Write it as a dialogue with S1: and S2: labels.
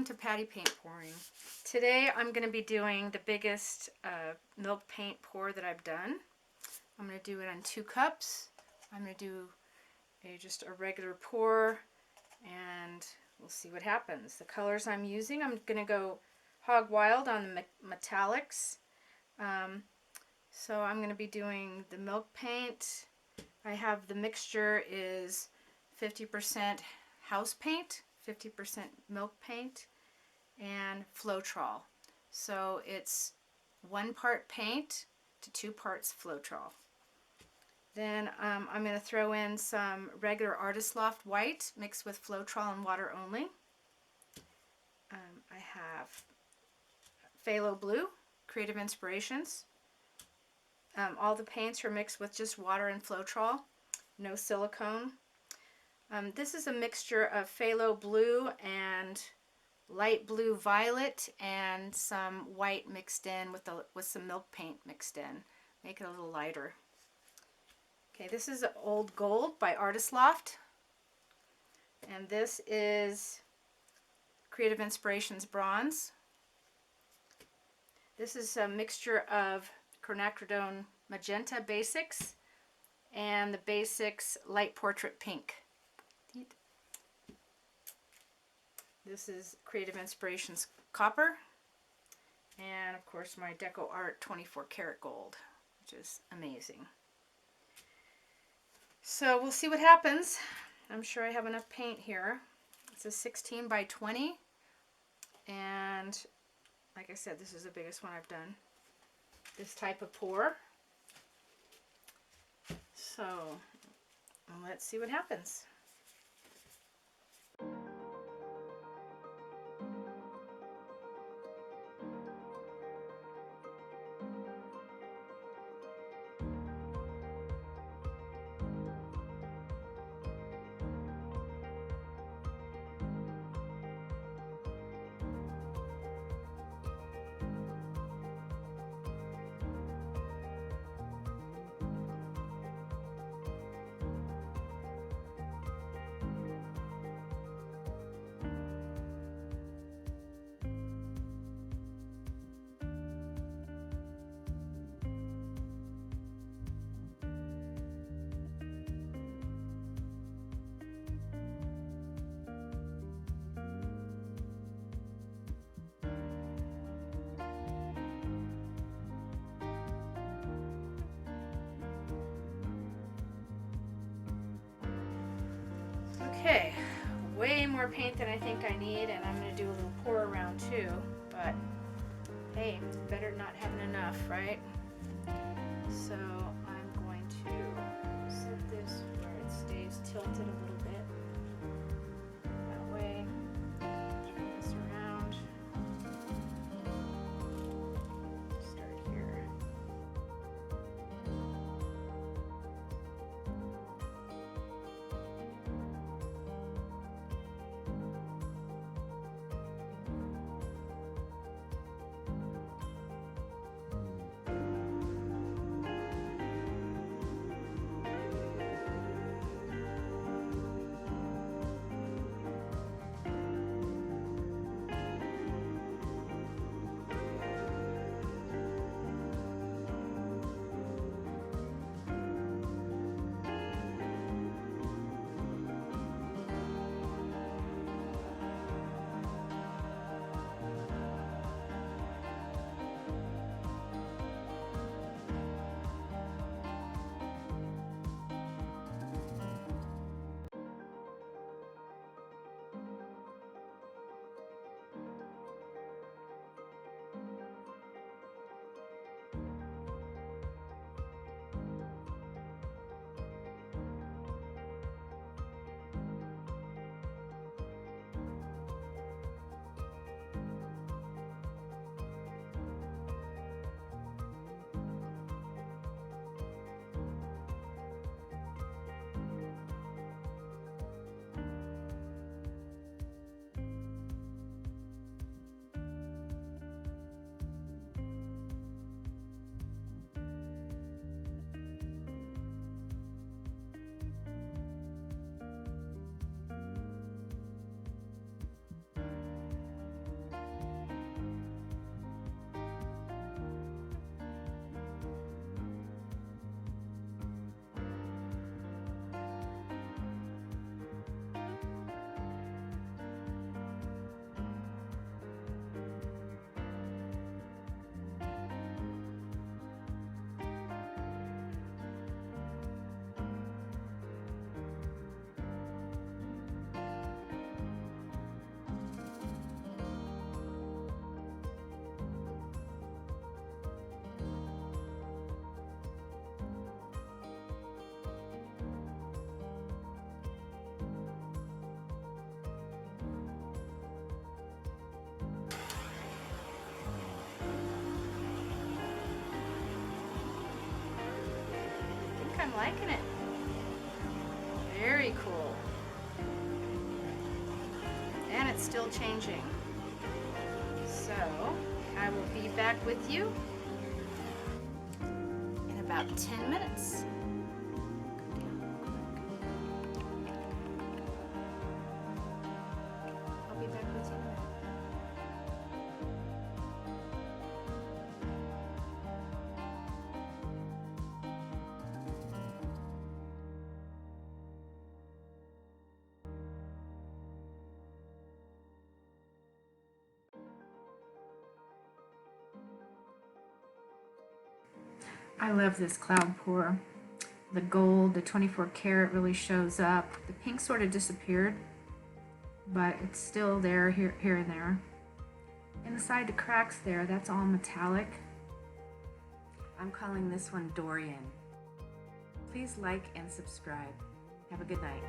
S1: Welcome to Patty Paint Pouring. Today I'm going to be doing the biggest milk paint pour that I've done. I'm going to do it on 2 cups. I'm going to do just a regular pour and we'll see what happens. The colors I'm using, I'm going to go hog wild on the metallics. So I'm going to be doing the milk paint. I have the mixture is 50% house paint, 50% milk paint, and Floetrol. So it's 1 part paint to 2 parts Floetrol. Then I'm going to throw in some regular Artist Loft white mixed with Floetrol and water only. I have Phthalo blue, Creative Inspirations. All the paints are mixed with just water and Floetrol, no silicone. This is a mixture of phthalo blue and light blue violet and some white mixed in with some milk paint mixed in. Make it a little lighter. Okay, this is Old Gold by Artist Loft. And this is Creative Inspirations Bronze. This is a mixture of quinacridone magenta basics and the basics light portrait pink. This is Creative Inspirations Copper, and of course my Deco Art 24 karat gold, which is amazing. So we'll see what happens. I'm sure I have enough paint here. It's a 16 by 20, and like I said, this is the biggest one I've done. This type of pour. So let's see what happens. Okay, way more paint than I think I need, and I'm going to do a little pour around too, but hey, better not having enough, right? So I'm going to set this where it stays tilted a little bit. That way, turn this around. Start here. I'm liking it. Very cool. And it's still changing. So I will be back with you in about 10 minutes. I'll be back with you in a minute. I love this cloud pour. The gold, the 24 karat really shows up. The pink sort of disappeared, but it's still there here and there. Inside the cracks there, that's all metallic. I'm calling this one Dorian. Please like and subscribe. Have a good night.